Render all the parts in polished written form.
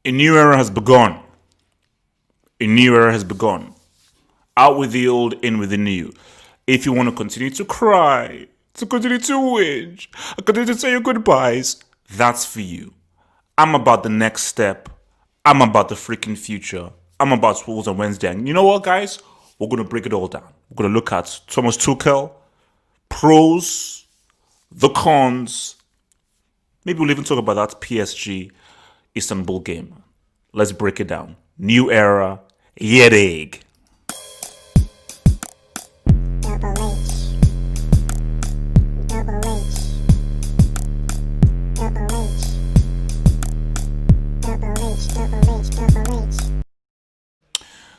A new era has begun. A new era has begun. Out with the old, in with the new. If you want to continue to cry, to continue to whinge, continue to say your goodbyes, that's for you. I'm about the next step. I'm about the freaking future. I'm about Wolves on Wednesday. And you know what, guys? We're going to break it all down. We're going to look at Thomas Tuchel, pros, the cons. Maybe we'll even talk about that PSG Istanbul game. Let's break it down. New era, yet egg. Double H. Double H. Double H. Double H. Double H. Double H.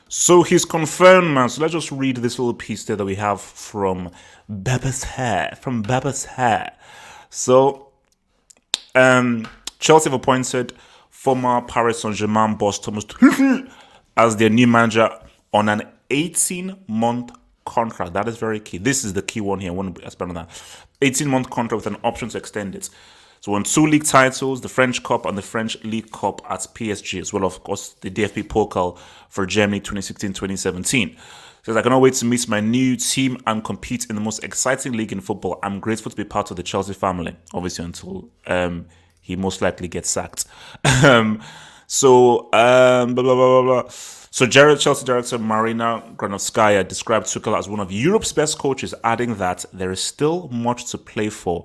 So he's confirmed, man. So let's just read this little piece there that we have from Beba's Hair. From Beba's Hair. So, Chelsea have appointed former Paris Saint-Germain boss Thomas Tuchel as their new manager on an 18-month contract. That is very key. This is the key one here. I want to expand on that. 18-month contract with an option to extend it. So won 2 league titles, the French Cup and the French League Cup at PSG, as well, of course, the DFB Pokal for Germany 2016-2017. Says, I cannot wait to meet my new team and compete in the most exciting league in football. I'm grateful to be part of the Chelsea family, obviously, until he most likely gets sacked. So Chelsea director Marina Granovskaya described Tuchel as one of Europe's best coaches, adding that there is still much to play for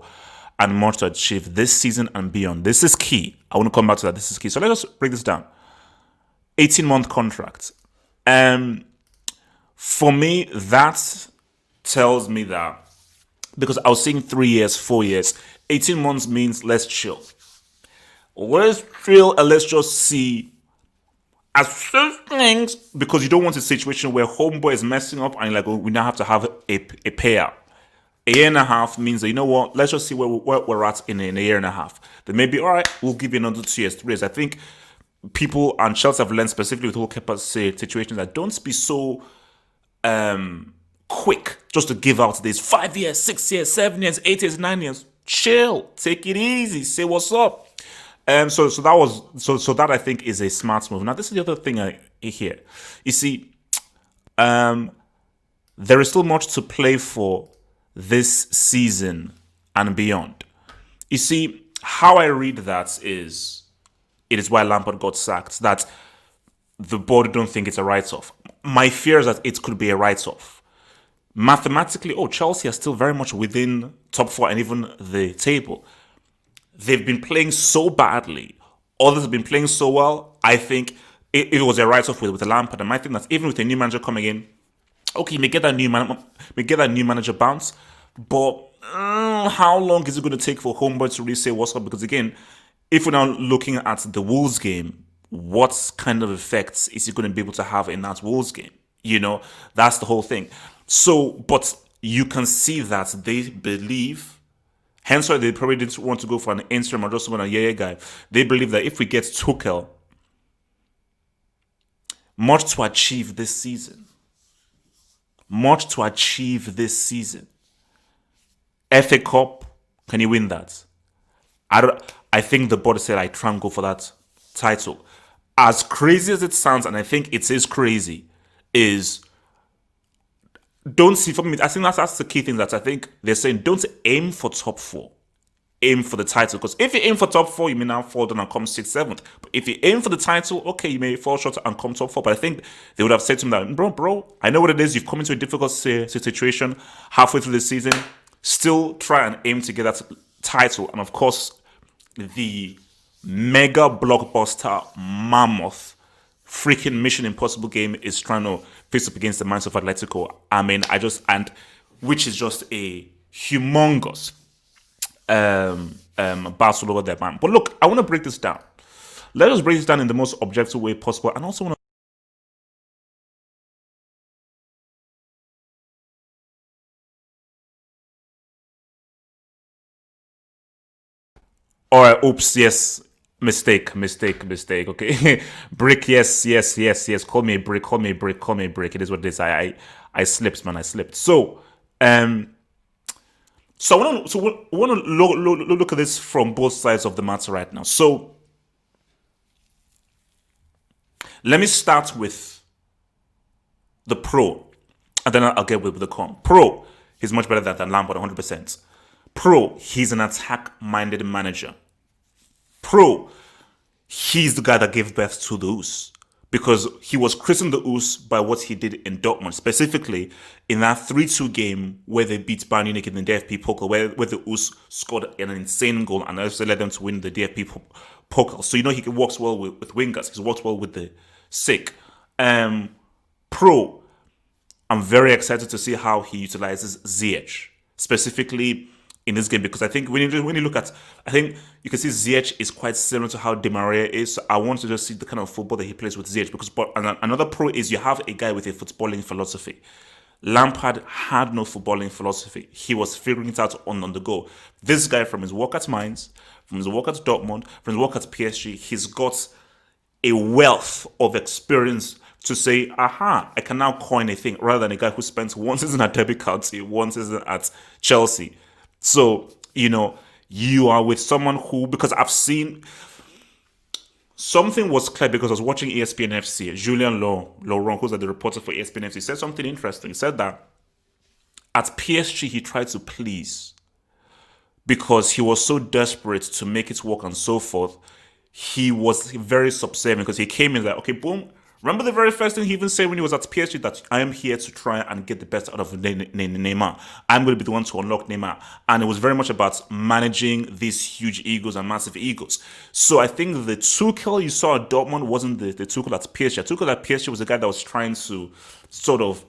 and much to achieve this season and beyond. This is key. I want to come back to that. This is key. So let us break this down. 18-month contract. For me, that tells me that, because I was saying 3 years, 4 years, 18 months means let's chill. Let's chill and let's just see assess things, because you don't want a situation where homeboy is messing up and you're like, oh, we now have to have a payout. A year and a half means that, you know what, let's just see where we're at in a year and a half. Then maybe, all right, we'll give you another 2 years, 3 years. I think people, and Chelsea have learned specifically with whole Kepa situations, that don't be so quick just to give out this 5 years, 6 years, 7 years, 8 years, 9 years. Chill, take it easy, say what's up. So that I think is a smart move. Now this is the other thing I hear. You see, there is still much to play for this season and beyond. You see, how I read that is, it is why Lampard got sacked, that the board don't think it's a write-off. My fear is that it could be a write-off. Mathematically, Chelsea are still very much within top 4 and even the table. They've been playing so badly. Others have been playing so well. I think it was a write-off with Lampard. And I think that even with a new manager coming in, okay, you may get that new manager bounce, but how long is it going to take for homeboy to really say what's up? Because again, if we're now looking at the Wolves game, what kind of effects is he going to be able to have in that Wolves game? You know, that's the whole thing. So, but you can see that they believe, hence why they probably didn't want to go for an interim or just want a yeah guy. They believe that if we get Tuchel, much to achieve this season. Much to achieve this season. FA Cup, can you win that? I think the board said I try and go for that title. As crazy as it sounds, and I think it is crazy, is don't see, for me, I think that's the key thing, that I think they're saying don't aim for top 4. Aim for the title. Because if you aim for top 4, you may now fall down and come 6th, 7th. But if you aim for the title, okay, you may fall short and come top 4. But I think they would have said to him that, bro, I know what it is. You've come into a difficult situation halfway through the season. Still try and aim to get that title. And of course, the mega blockbuster mammoth freaking Mission Impossible game is trying to face up against the minds of Atletico. I mean, which is just a humongous battle over there, man. But look, I want to break this down. Let us break this down in the most objective way possible, and also want to. All right, oops, yes, mistake. Okay, brick, yes. Call me a brick. It is what it is. I slipped, man. I slipped. So, I want to look at this from both sides of the matter right now. So, Let me start with the pro, and then I'll get with the con. Pro, he's much better than Lampard, 100%. Pro, he's an attack-minded manager. Pro, he's the guy that gave birth to the Oos, because he was christened the Oos by what he did in Dortmund, specifically in that 3-2 game where they beat Bayern Munich in the DFB Pokal, where the Oos scored an insane goal and also led them to win the DFB Pokal. So he works well with wingers. He's worked well with the sick. Pro, I'm very excited to see how he utilizes Ziyech, specifically in this game, because I think when you look at, I think you can see Ziyech is quite similar to how Di Maria is. So I want to just see the kind of football that he plays with Ziyech, because another pro is you have a guy with a footballing philosophy. Lampard had no footballing philosophy. He was figuring it out on the go. This guy, from his work at Mainz, from his work at Dortmund, from his work at PSG, he's got a wealth of experience to say, aha, I can now coin a thing, rather than a guy who spent one season at Derby County, one season at Chelsea. So, you are with someone who, because I've seen, something was clear because I was watching ESPN FC. Julien Laurent, who's the reporter for ESPN FC, said something interesting. He said that at PSG, he tried to please because he was so desperate to make it work and so forth. He was very subservient because he came in like, okay, boom. Remember the very first thing he even said when he was at PSG, that I am here to try and get the best out of Neymar. I'm going to be the one to unlock Neymar. And it was very much about managing these huge egos and massive egos. So I think the Tuchel you saw at Dortmund wasn't the Tuchel at PSG. Tuchel at PSG was the guy that was trying to sort of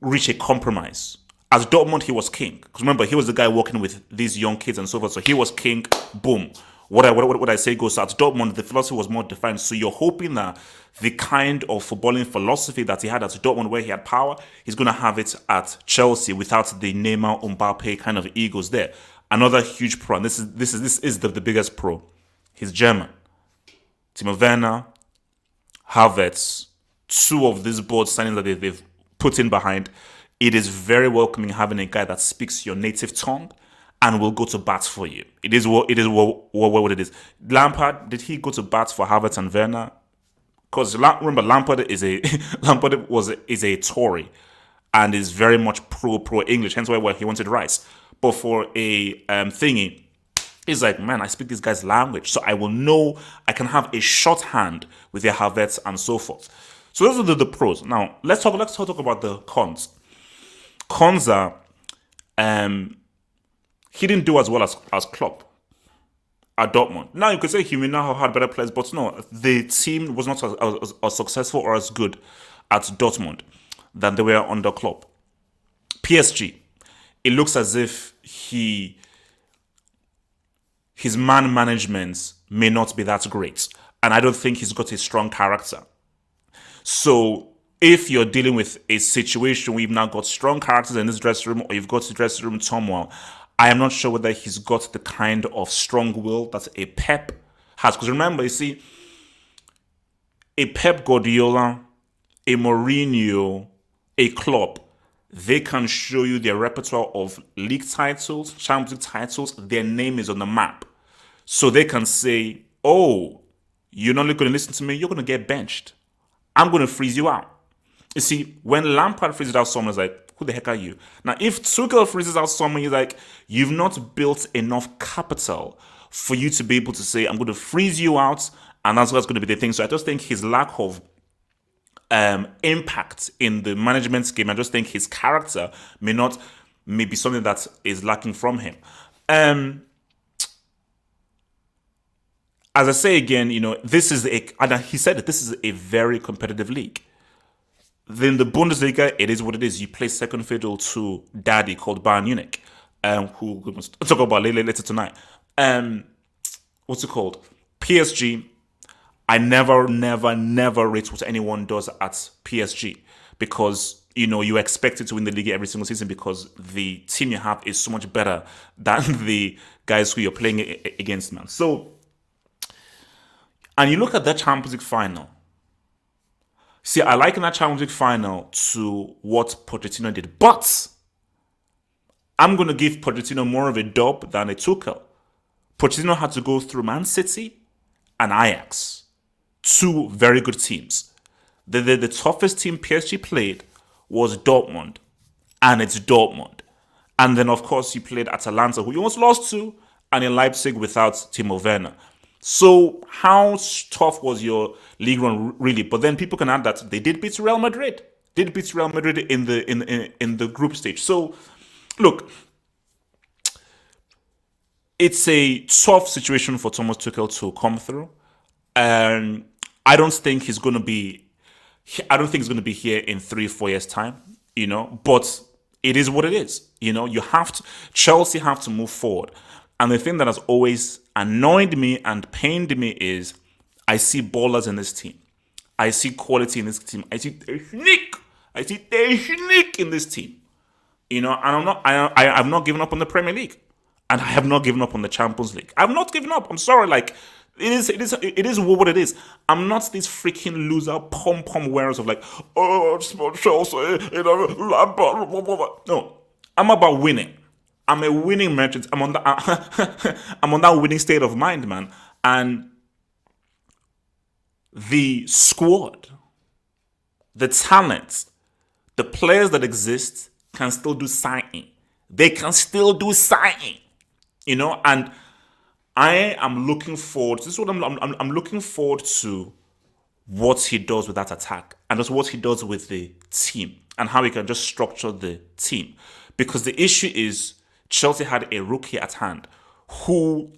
reach a compromise. As Dortmund, he was king. Because remember, he was the guy working with these young kids and so forth. So he was king, boom. What I say goes. So at Dortmund, the philosophy was more defined. So you're hoping that the kind of footballing philosophy that he had at Dortmund, where he had power, he's going to have it at Chelsea without the Neymar, Mbappe kind of egos there. Another huge pro, and this is the biggest pro. He's German. Timo Werner, Havertz, two of these board signings that they've put in behind. It is very welcoming having a guy that speaks your native tongue and will go to bat for you. It is what it is. Lampard, did he go to bat for Havertz and Werner? Because remember, Lampard is a Tory and is very much pro English. Hence why he wanted Rice. But for a thingy, he's like, man, I speak this guy's language, so I will know I can have a shorthand with the Havertz and so forth. So those are the pros. Now let's talk about the cons. Cons are he didn't do as well as Klopp at Dortmund. Now you could say he may now have had better players, but no, the team was not as successful or as good at Dortmund than they were under Klopp. PSG, it looks as if his man management may not be that great, and I don't think he's got a strong character. So if you're dealing with a situation where you've now got strong characters in this dressing room, or you've got the dressing room turmoil, I am not sure whether he's got the kind of strong will that a Pep has. Because remember, you see, a Pep Guardiola, a Mourinho, a Klopp, they can show you their repertoire of league titles, Champions League titles. Their name is on the map. So they can say, oh, you're not going to listen to me, you're going to get benched. I'm going to freeze you out. You see, when Lampard freezes out someone, it's like, who the heck are you? Now, if Tuchel freezes out someone, he's like, you've not built enough capital for you to be able to say, I'm going to freeze you out, and that's what's going to be the thing. So I just think his lack of impact in the management scheme, I just think his character may be something that is lacking from him. As I say again, he said that this is a very competitive league. Then the Bundesliga, it is what it is. You play second fiddle to daddy called Bayern Munich, who we'll talk about later tonight. What's it called? PSG, I never rate what anyone does at PSG, because you expect it to win the league every single season because the team you have is so much better than the guys who you're playing against, man. So, and you look at that Champions League final. See, I liken that Champions League final to what Pochettino did, but I'm going to give Pochettino more of a dub than a Tuchel. Pochettino had to go through Man City and Ajax two very good teams. The toughest team PSG played was Dortmund, and it's Dortmund. And then, of course, you played Atalanta, who you almost lost to, and in Leipzig without Timo Werner. So how tough was your league run really? But then people can add that they did beat Real Madrid. Did beat Real Madrid in the group stage. So look, it's a tough situation for Thomas Tuchel to come through. And I don't think he's going to be here in 3-4 years time, but it is what it is. Chelsea have to move forward. And the thing that has always annoyed me and pained me is I see ballers in this team. I see quality in this team. I see technique. In this team. And I've not given up on the Premier League. And I have not given up on the Champions League. I've not given up. I'm sorry, it is what it is. I'm not this freaking loser pom wearers of small Chelsea, Lampard, blah, blah, blah. No, I'm about winning. I'm a winning merchant. I'm on that winning state of mind, man. And the squad, the talent, the players that exist can still do signing. They can still do signing, and I am looking forward. This is what I'm looking forward to. What he does with that attack, and just what he does with the team, and how he can just structure the team. Because the issue is Chelsea had a rookie at hand who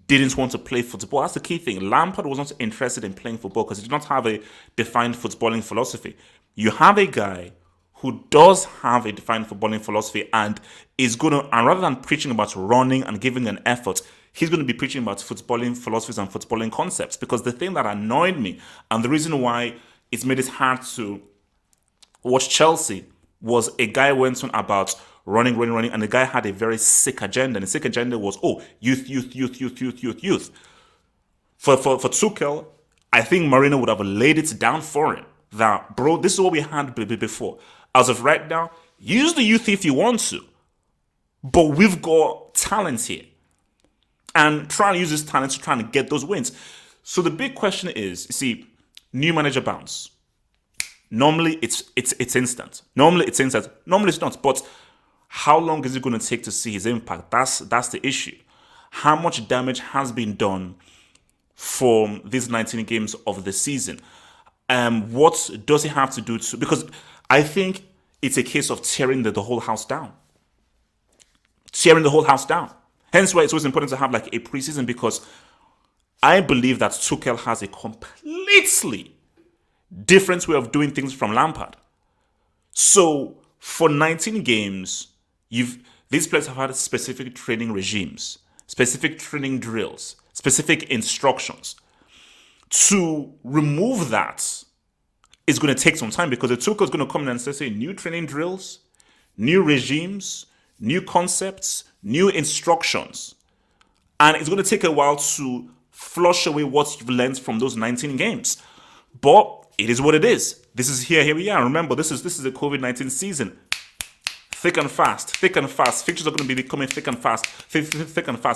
didn't want to play football. That's the key thing. Lampard was not interested in playing football because he did not have a defined footballing philosophy. You have a guy who does have a defined footballing philosophy and is going to, and rather than preaching about running and giving an effort, he's going to be preaching about footballing philosophies and footballing concepts. Because the thing that annoyed me and the reason why it's made it hard to watch Chelsea was a guy went on about running, and the guy had a very sick agenda. And the sick agenda was, youth. For Tuchel, I think Marina would have laid it down for him that, bro, this is what we had before. As of right now, use the youth if you want to, but we've got talent here. And try and use this talent to try and get those wins. So the big question is, you see, new manager bounce. Normally it's instant. Normally it's not. But how long is it going to take to see his impact? That's the issue. How much damage has been done from these 19 games of the season? What does he have to do to? Because I think it's a case of tearing the whole house down. Hence why it's always important to have a preseason, because I believe that Tuchel has a completely different way of doing things from Lampard. So for 19 games, these players have had specific training regimes, specific training drills, specific instructions. To remove that is going to take some time, because the Tuchel is going to come in and say new training drills, new regimes, new concepts, new instructions. And it's going to take a while to flush away what you've learned from those 19 games. But it is what it is. This is here we are. Remember, this is the COVID-19 season. Thick and fast. Fixtures are going to be becoming thick and fast.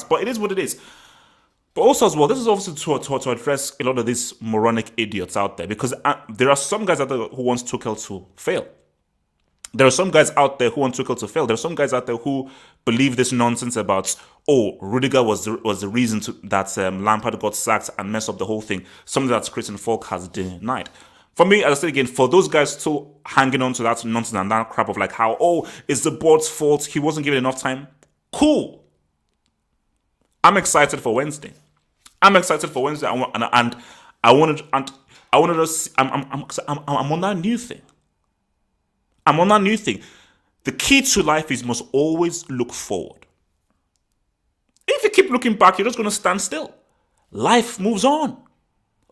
But it is what it is. But also as well, this is also to address a lot of these moronic idiots out there. Because there are some guys out there who want Tuchel to fail. There are some guys out there who want Tuchel to fail. There are some guys out there who believe this nonsense about, Rudiger was the reason that Lampard got sacked and messed up the whole thing. Something that Christian Falk has denied. For me, as I said again, for those guys still hanging on to that nonsense and that crap of how, it's the board's fault, he wasn't given enough time. Cool. I'm excited for Wednesday. And I wanted to see, I'm on that new thing. The key to life is you must always look forward. If you keep looking back, you're just going to stand still. Life moves on.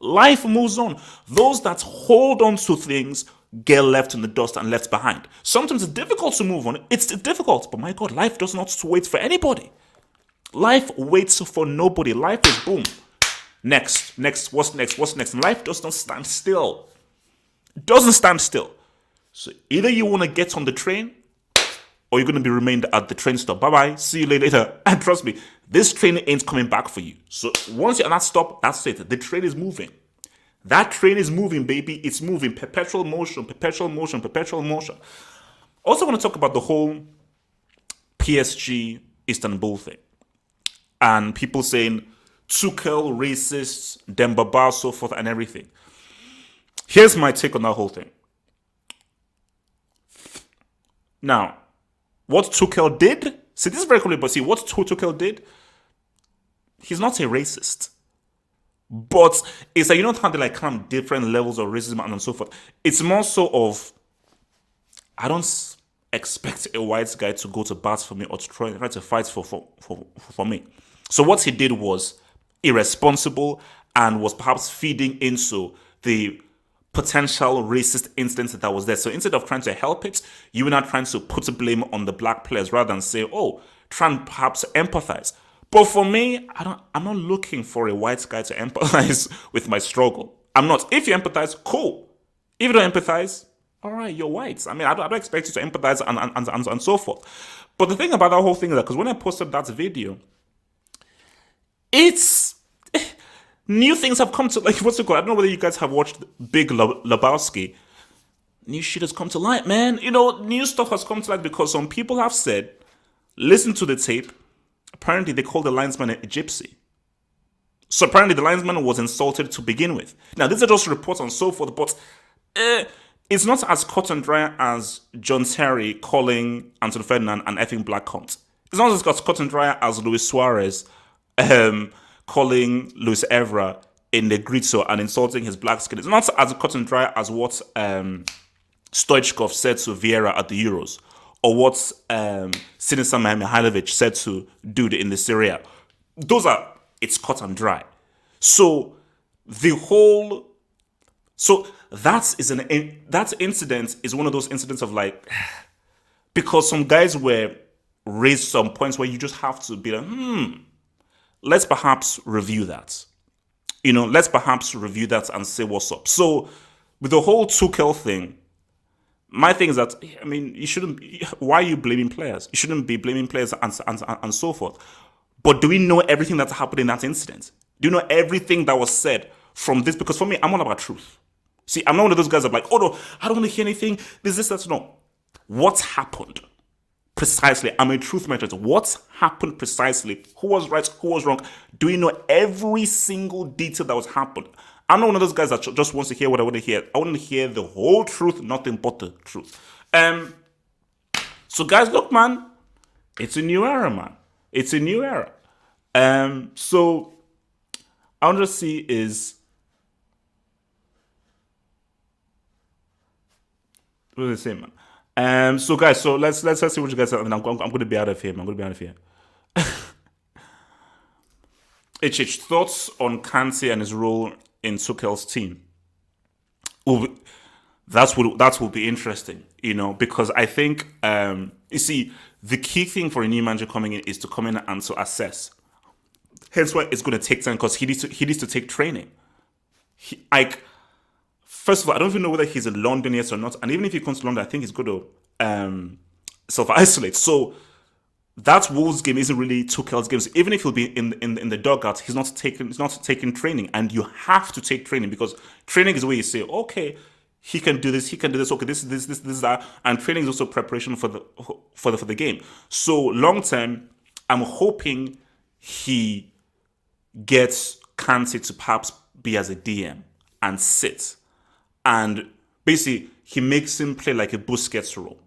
Those that hold on to things get left in the dust and left behind. Sometimes it's difficult to move on. It's difficult, but my God, life does not wait for anybody. Life waits for nobody. Life is boom. Next, what's next? Life does not stand still. It doesn't stand still. So either you want to get on the train or you're going to be remained at the train stop. Bye-bye. See you later. And trust me, this train ain't coming back for you. So once you're at that stop, that's it. The train is moving. That train is moving, baby. It's moving. Perpetual motion, perpetual motion, perpetual motion. Also want to talk about the whole PSG Istanbul thing. And people saying Tuchel, racists, Dembaba, so forth, and everything. Here's my take on that whole thing. Now, what Tuchel did, see, this is very cool, but see, what Tuchel did, he's not a racist. But it's like, you know how they like kind of different levels of racism and so forth. It's more so of, I don't expect a white guy to go to bat for me or to try to fight for me. So what he did was irresponsible and was perhaps feeding into the potential racist instance that was there. So instead of trying to help it, you were not trying to put the blame on the black players rather than say, oh, try and perhaps empathize. But for me, I'm not looking for a white guy to empathize with my struggle. I'm not. If you empathize, cool. If you don't empathize, all right, you're white. I mean, I don't expect you to empathize and so forth. But the thing about that whole thing is that because when I posted that video, it's new things have come to, like, what's it called? I don't know whether you guys have watched Big Lebowski. New shit has come to light, man. You know, new stuff has come to light because some people have said, listen to the tape. Apparently, they called the linesman a gypsy. So apparently, the linesman was insulted to begin with. Now, these are just reports and so forth, but it's not as cut and dry as John Terry calling Anthony Ferdinand an effing black cunt. It's not as cut and dry as Luis Suarez calling Luis Evra a negrito and insulting his black skin. It's not as cut and dry as what Stoichkov said to Vieira at the Euros, or what Sinisa Mihailovic said to Dude in the Serie. It's cut and dry. So that incident is one of those incidents of like, because some guys were raised some points where you just have to be like, let's perhaps review that. You know, let's perhaps review that and say what's up. So with the whole Tuchel thing, my thing is that, I mean, you shouldn't. Why are you blaming players? You shouldn't be blaming players and so forth. But do we know everything that happened in that incident? Do you know everything that was said from this? Because for me, I'm all about truth. See, I'm not one of those guys that are like, oh no, I don't want to hear anything. This. No. What happened precisely? I'm a truth matter. What happened precisely? Who was right? Who was wrong? Do we know every single detail that was happened? I'm not one of those guys that just wants to hear what I want to hear. I want to hear the whole truth, nothing but the truth. So guys, look, man, it's a new era, man. It's a new era. So I want to see is, what do they say, man? So guys, so let's see what you guys are. I'm going to be out of here. I'm going to be out of here. HH, thoughts on Kante and his role in Tuchel's team? That will be interesting, you know, because I think you see, the key thing for a new manager coming in is to come in and to assess. Hence why it's going to take time, because he needs to take training. First of all, I don't even know whether he's in London yet or not, and even if he comes to London, I think he's going to self-isolate. So that Wolves game isn't really Tuchel's game. So even if he'll be in the dugout, he's not taking training, and you have to take training, because training is where you say, okay, he can do this, okay, this, that, and training is also preparation for the game. So long term, I'm hoping he gets Kante to perhaps be as a DM and sit, and basically he makes him play like a Busquets role,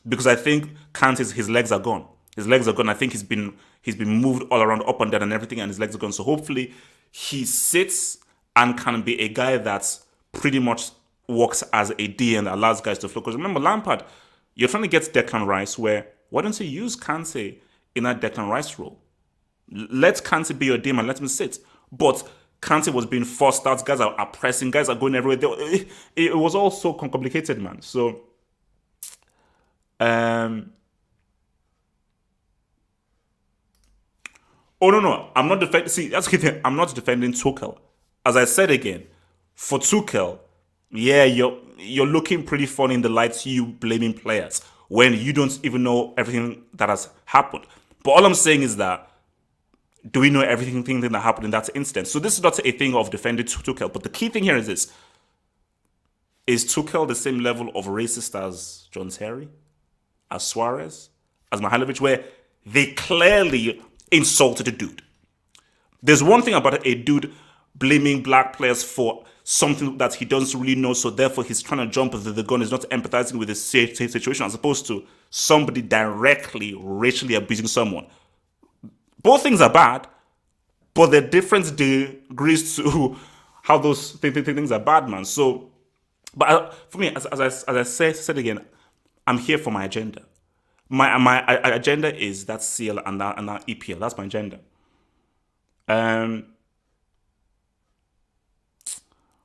because I think Kante's his legs are gone. His legs are gone. I think he's been moved all around, up and down and everything, and his legs are gone. So hopefully he sits and can be a guy that pretty much works as a DM that allows guys to flow. Because remember, Lampard, you're trying to get Declan Rice, why don't you use Kante in that Declan Rice role? Let Kante be your DM and let him sit. But Kante was being forced out. Guys are pressing. Guys are going everywhere. It was all so complicated, man. So, oh no, I'm not defending. See, that's the thing. I'm not defending Tuchel. As I said again, for Tuchel, yeah, you're looking pretty funny in the lights, you blaming players when you don't even know everything that has happened. But all I'm saying is that Do we know everything that happened in that instance? So this is not a thing of defending Tuchel, but the key thing here is this. Is Tuchel the same level of racist as John Terry, as Suarez, as Mihailovic, where they clearly insulted a dude? There's one thing about a dude blaming black players for something that he doesn't really know, so therefore he's trying to jump the gun, is not empathizing with the situation, as opposed to somebody directly racially abusing someone. Both things are bad, but there are different degrees to how those things are bad, man. So, but for me, as I said again, I'm here for my agenda. My agenda is that CL and that EPL. That's my agenda.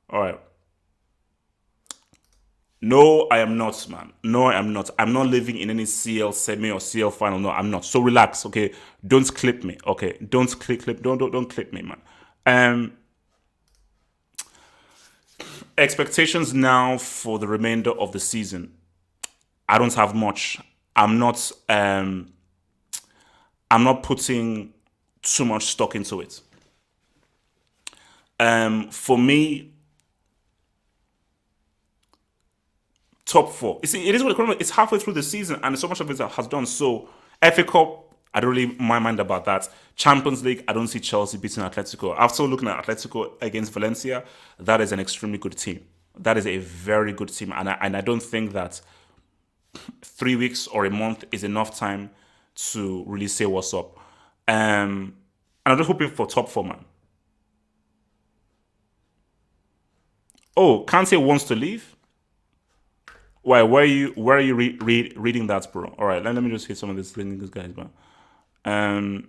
All right. No, I am not, man. No, I am not. I'm not living in any CL semi or CL final. No, I'm not. So relax, okay? Don't clip me, okay? Don't clip. Don't clip me, man. Expectations now for the remainder of the season. I don't have much. I'm not putting too much stock into it. For me, top four. You see, it is what it's halfway through the season, and so much of it has done. So, FA Cup, I don't really mind about that. Champions League, I don't see Chelsea beating Atletico. After looking at Atletico against Valencia, that is an extremely good team. That is a very good team, and I don't think that 3 weeks or a month is enough time to really say what's up. And I'm just hoping for top four, man. Oh, Kante wants to leave. Why? Where are you reading that, bro? All right, let me just hit some of these guys, man.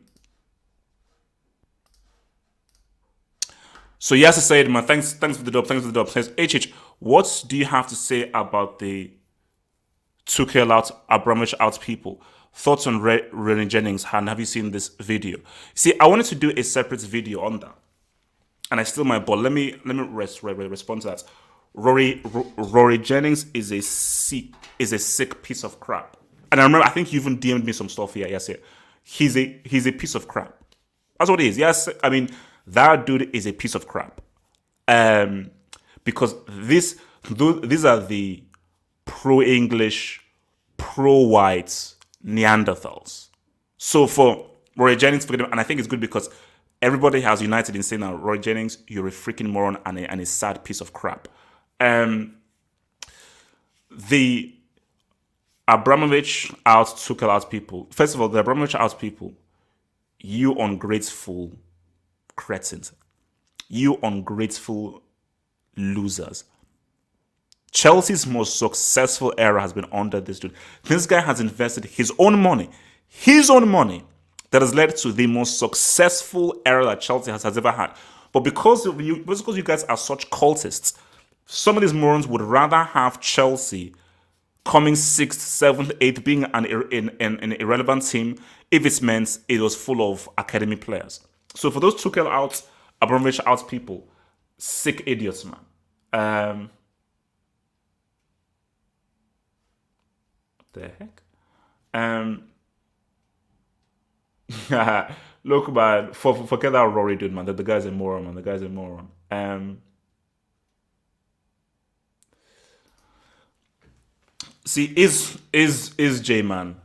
So yes, I said, man. Thanks for the dub. Thanks for the dub. Says HH, what do you have to say about the Tuchel out, Abramovich out people? Thoughts on Rennie Jennings? And have you seen this video? See, I wanted to do a separate video on that, and I still might. But let me respond to that. Rory Jennings is a sick piece of crap. And I remember, I think you even DM'd me some stuff here. Yes, yeah. He's a piece of crap. That's what it is. Yes, I mean, that dude is a piece of crap. Because these are the pro-English, pro-white Neanderthals. So for Rory Jennings, and I think it's good because everybody has united in saying that Rory Jennings, you're a freaking moron and a sad piece of crap. The Abramovich out, Tuchel out people. First of all, the Abramovich out people, you ungrateful cretins. You ungrateful losers. Chelsea's most successful era has been under this dude. This guy has invested his own money that has led to the most successful era that Chelsea has ever had. But because you guys are such cultists, some of these morons would rather have Chelsea coming 6th, 7th, 8th, being an irrelevant team if it meant it was full of academy players. So for those Tuchel out, Abramovich out people, sick idiots, man. What the heck? Look, man, forget that Rory dude, man. The guy's a moron, man. The guy's a moron. See, is J, man.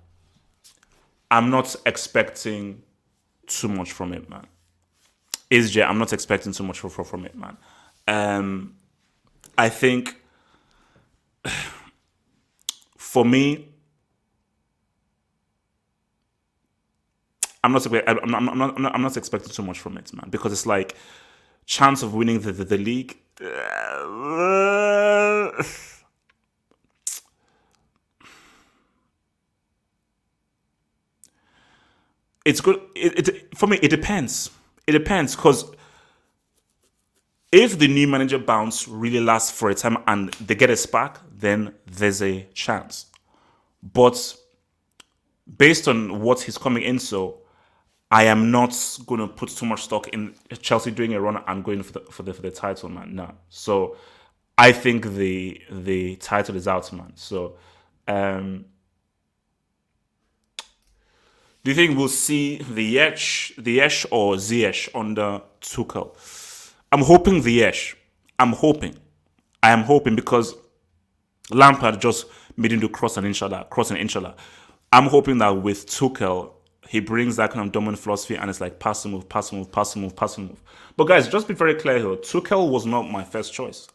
I'm not expecting too much from it, man. Is J, I'm not expecting too much from it, man. I think for me, I'm not expecting too much from it, man, because it's like chance of winning the league. It's good. For me, it depends. It depends because if the new manager bounce really lasts for a time and they get a spark, then there's a chance. But based on what he's coming in, so I am not going to put too much stock in Chelsea doing a run and going for the title, man. No. So I think the title is out, man. So Do you think we'll see the Esh or Ziyech under Tuchel? I'm hoping the Esh. I'm hoping. I am hoping because Lampard just made him do cross and inshallah. I'm hoping that with Tuchel, he brings that kind of dominant philosophy and it's like pass and move, pass and move, pass and move, pass and move. But guys, just be very clear here. Tuchel was not my first choice.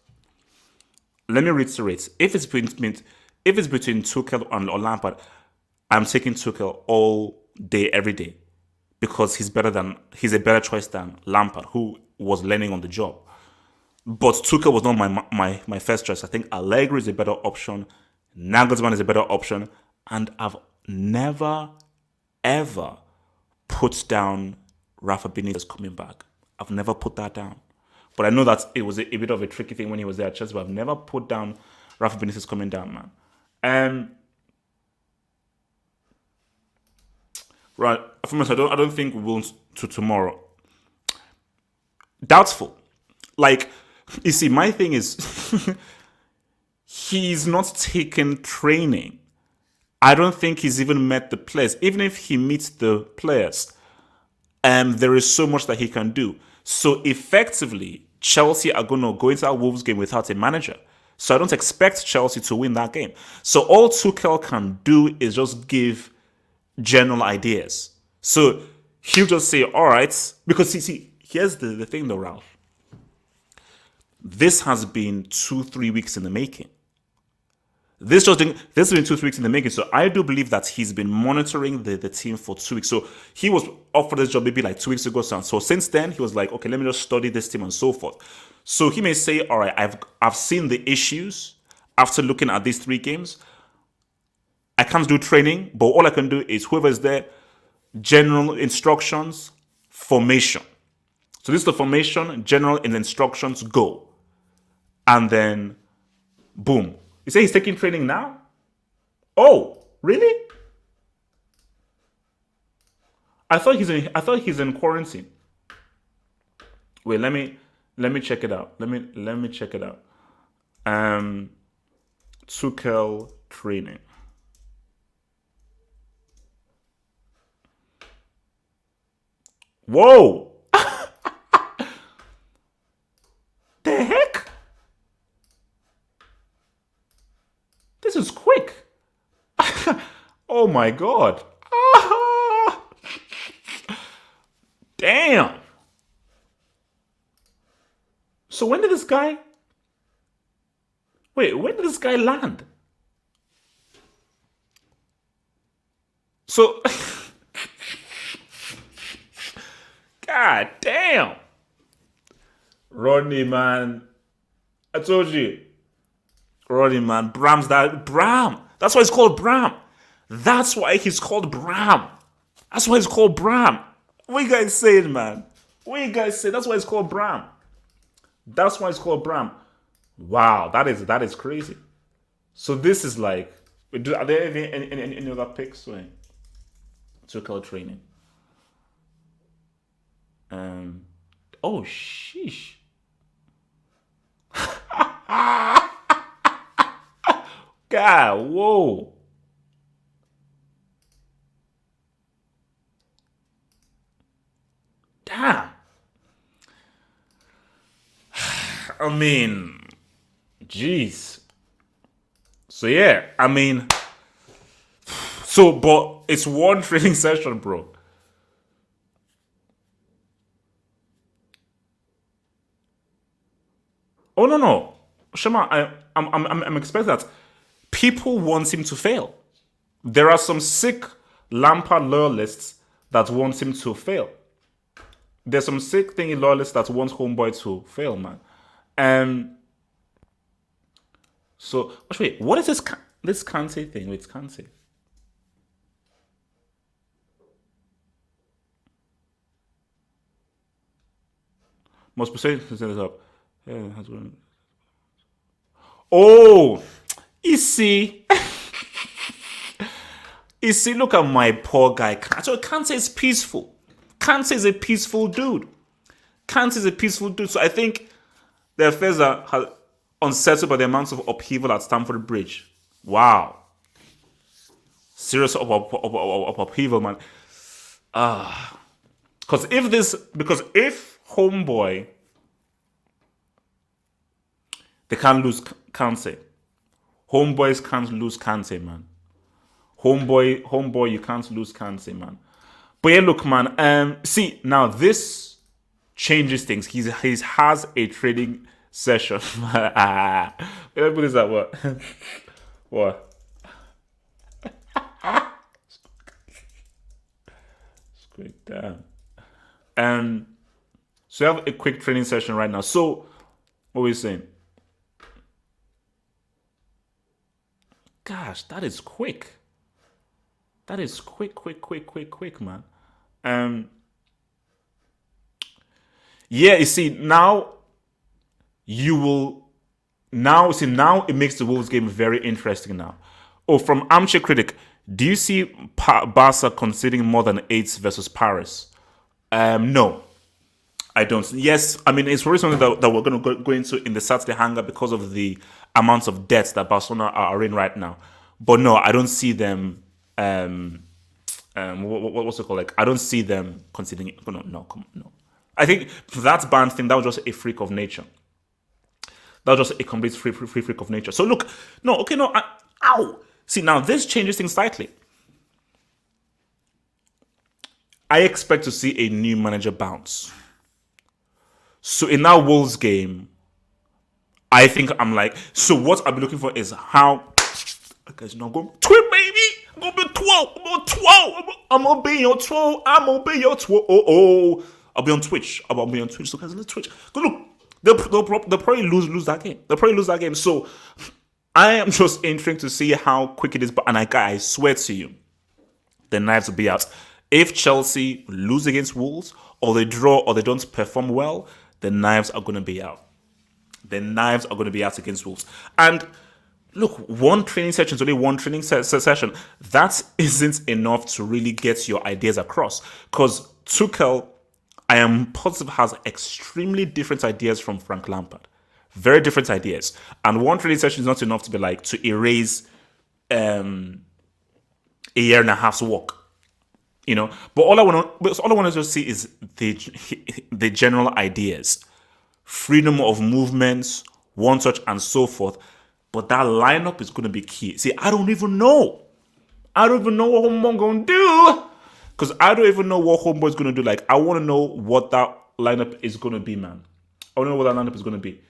Let me reiterate. If it's between Tuchel and or Lampard, I'm taking Tuchel all day, every day. Because he's a better choice than Lampard, who was learning on the job. But Tuchel was not my first choice. I think Allegri is a better option. Nagelsmann is a better option. And I've never, ever put down Rafa Benitez coming back. I've never put that down. But I know that it was a bit of a tricky thing when he was there at Chelsea, but I've never put down Rafa Benitez coming down, man. Right, from us, I don't think we will to tomorrow. Doubtful. Like, you see, my thing is he's not taken training. I don't think he's even met the players. Even if he meets the players, there is so much that he can do. So effectively, Chelsea are going to go into that Wolves game without a manager. So I don't expect Chelsea to win that game. So all Tuchel can do is just give general ideas. So he'll just say, all right, because see, here's the thing though, Ralph. This has been 2-3 weeks in the making. This has been 2-3 weeks in the making. So I do believe that he's been monitoring the team for 2 weeks. So he was offered this job maybe like 2 weeks ago. So since then, he was like, okay, let me just study this team and so forth. So he may say, all right, I've seen the issues after looking at these 3 games. I can't do training, but all I can do is whoever's there, general instructions, formation. So this is the formation, general instructions, go. And then, boom. You say he's taking training now? Oh, really? I thought he's in quarantine. Wait, let me check it out. Let me check it out. Tuchel training. Whoa! The heck? This is quick. Oh my god. Damn. So when did this guy land? So God damn. Rodney, man. I told you. Rodney, man. Bram. That's why it's called Bram. That's why he's called Bram. That's why it's called Bram. What you guys saying, man? What you guys say? That's why it's called Bram. That's why it's called Bram. Wow, that is crazy. So this is like, are there any other picks? Tuchel training. Oh sheesh. God, whoa. Damn. I mean, jeez. So yeah, I mean, but it's one training session, bro. Oh no, Shema, I'm expecting that people want him to fail. There are some sick Lampard loyalists that want him to fail. There's some sick thingy loyalists that want homeboy to fail, man. So wait, what is this Kante thing? Wait, Kante. Most persuasive to set this up. Oh, you see, look at my poor guy. So Kante is peaceful. Kante is a peaceful dude. So I think the affairs are unsettled by the amount of upheaval at Stamford Bridge. Wow. Serious upheaval, man. Because if homeboy, they can't lose Kante. Homeboys can't lose Kante, man. Homeboy, you can't lose Kante, man. But yeah, look, man. See, now this changes things. He has a trading session. Let me put this at what? What? Quick down. So you have a quick training session right now. So what are we saying? Gosh, that is quick. That is quick, man. Yeah, you see, now it makes the Wolves game very interesting now. Oh, from Armchair Critic, do you see Barca conceding more than 8 versus Paris? No, I don't. Yes, I mean, it's really something that we're going to go into in the Saturday hangar because of the amounts of debts that Barcelona are in right now. But no, I don't see them. What's it called? Like, I don't see them conceding. No. I think that ban thing, that was just a freak of nature. That was just a complete freak of nature. So look, ow. See, now this changes things slightly. I expect to see a new manager bounce. So in that Wolves game, I think I'm like, so what I'll be looking for is how, guys, I'm going to tweet, baby. I'm going to be 12. I'm going to be your 12. I'm going to be your 12. Oh. I'll be on Twitch. So guys, let's Twitch. But look, they'll probably lose that game. So I am just intrigued to see how quick it is. But I swear to you, the knives will be out. If Chelsea lose against Wolves, or they draw, or they don't perform well, the knives are going to be out. The knives are going to be out against Wolves. And look, one training session is only one training session. That isn't enough to really get your ideas across. Because Tuchel, I am positive, has extremely different ideas from Frank Lampard. Very different ideas. And one training session is not enough to be like, to erase a year and a half's work. You know, but all I want to see is the general ideas, freedom of movements, one touch, and so forth. But that lineup is going to be key. See, I don't even know what Homeboy going to do, because I don't even know what Homeboy is going to do. Like, I want to know what that lineup is going to be, man. I want to know what that lineup is going to be.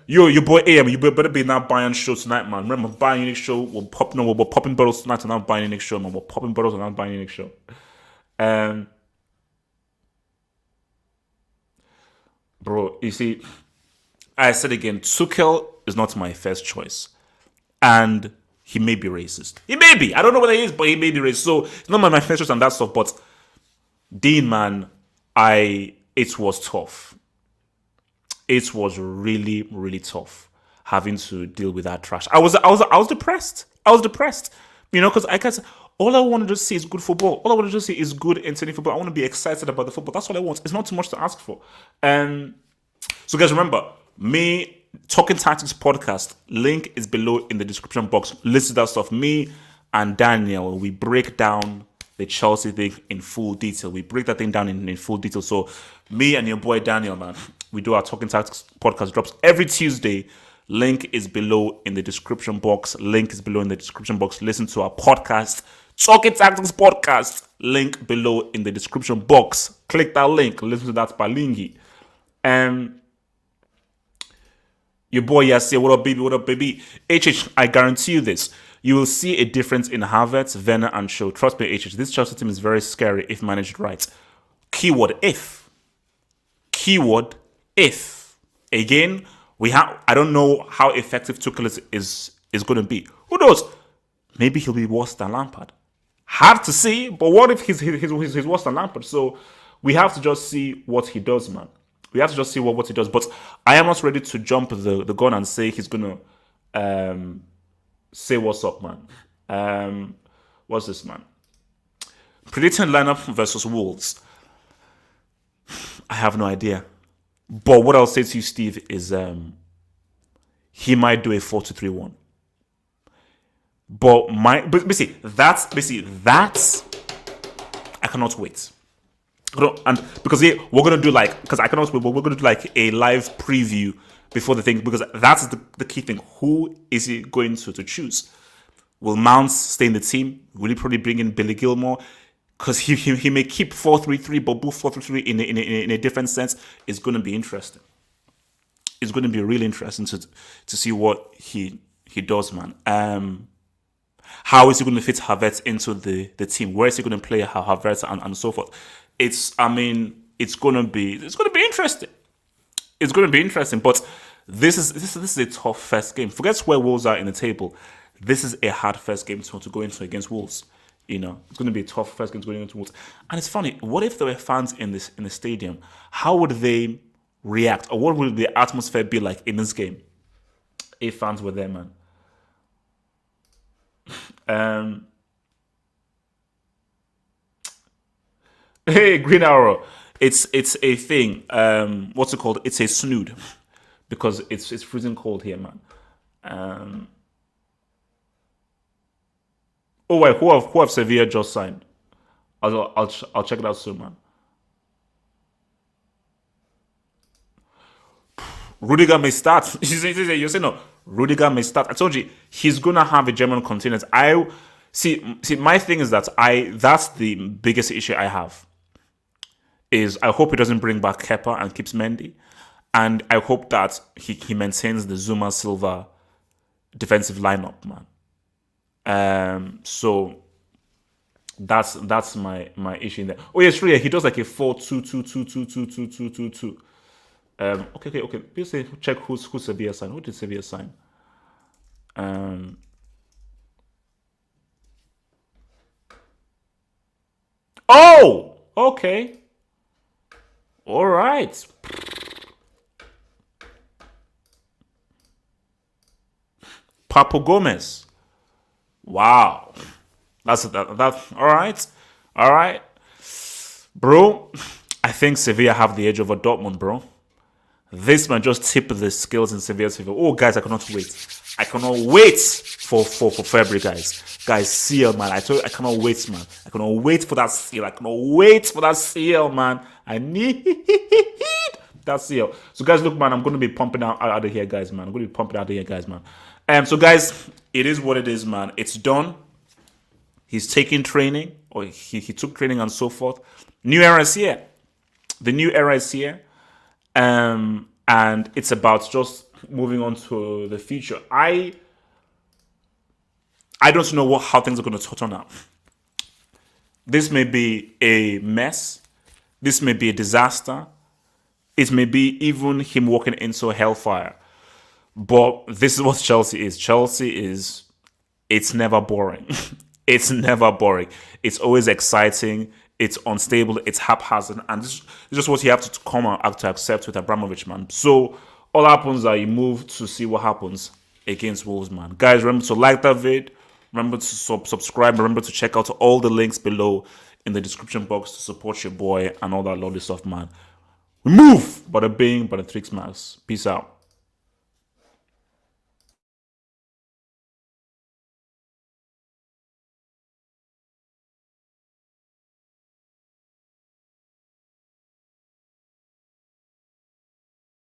Your boy AM, you better be in that Bayern show tonight, man. Remember, Bayern Munich show. We're popping bottles tonight on that Bayern Munich show, man. We're popping bottles on that Bayern Munich show. Bro, you see, I said again, Tuchel is not my first choice, and he may be racist. He may be. I don't know what he is, but he may be racist. So it's not my first choice and that stuff. But Dean, man, it was tough. It was really, really tough having to deal with that trash. I was depressed. You know, because I guess all I wanted to see is good football. All I wanted to see is good entertaining football. I want to be excited about the football. That's all I want. It's not too much to ask for. So guys, remember, me, Talking Tactics podcast, link is below in the description box. Listen to that stuff. Me and Daniel, we break down the Chelsea thing in full detail. We break that thing down in full detail. So me and your boy Daniel, man, we do our Talking Tactics podcast drops every Tuesday. Link is below in the description box. Listen to our podcast, Talking Tactics podcast. Link below in the description box. Click that link. Listen to that Palingi. Your boy Yasir, what up, baby? HH, I guarantee you this. You will see a difference in Havertz, Werner, and Shaw. Trust me, HH, this Chelsea team is very scary if managed right. Keyword if. Again, I don't know how effective Tuchel is going to be. Who knows? Maybe he'll be worse than Lampard. Have to see, but what if he's worse than Lampard? So we have to just see what he does, man. We have to just see what he does. But I am not ready to jump the gun and say he's going to say what's up, man. What's this, man? Predicting lineup versus Wolves. I have no idea. But what I'll say to you, Steve, is he might do a 4-2-3-1. But see, that's I cannot wait. And because we're gonna do because I cannot wait, but we're gonna do like a live preview before the thing, because that's the key thing. Who is he going to choose? Will Mounts stay in the team? Will he probably bring in Billy Gilmore? Because he may keep 4-3-3, but move 4-3-3 in a different sense. It's going to be interesting. It's going to be really interesting to see what he does, man. How is he going to fit Havertz into the team? Where is he going to play Havertz and so forth? It's going to be interesting. It's going to be interesting. But this is a tough first game. Forget where Wolves are in the table. This is a hard first game to go into against Wolves. You know, it's going to be a tough first game to go into Wolves. And it's funny. What if there were fans in the stadium? How would they react, or what would the atmosphere be like in this game if fans were there, man? Hey, Green Arrow. It's a thing. What's it called? It's a snood because it's freezing cold here, man. Oh wait, who have Sevilla just signed? I'll check it out soon, man. Rudiger may start. You say no. Rudiger may start. I told you he's gonna have a German continent. I see. My thing is that's the biggest issue I have. Is I hope he doesn't bring back Kepa and keeps Mendy, and I hope that he maintains the Zuma Silva defensive lineup, man. So that's my issue in there. Oh yes, yeah, he does like a 4-2-2-2-2-2-2-2-2-2. Okay. Please say check who Sevilla signed. Who did Sevilla sign? Oh, okay. All right. Papo Gomez. Wow. That's all right. All right. Bro, I think Sevilla have the edge over Dortmund, bro. This man just tip the skills in Sevilla's favor. Oh, guys, I cannot wait. I cannot wait for February, guys. Guys, seal, man. I told you, I cannot wait, man. I cannot wait for that seal. I cannot wait for that seal, man. I need that seal. So, guys, look, man, I'm going to be pumping out of here, guys, man. I'm going to be pumping out of here, guys, man. So, guys, it is what it is, man. It's done. He's taking training, or he took training and so forth. New era is here. The new era is here. And it's about just moving on to the future. I don't know how things are going to turn out. This may be a mess. This may be a disaster. It may be even him walking into hellfire. But this is what Chelsea is. It's never boring. It's never boring. It's always exciting. It's unstable. It's haphazard. And this is just what you have to come out to accept with Abramovich, man. So all happens that you move to see what happens against Wolves, man. Guys, remember to like that vid. Remember to subscribe. Remember to check out all the links below in the description box to support your boy and all that lovely stuff, man. We move! Bada bing, bada tricks, max. Peace out.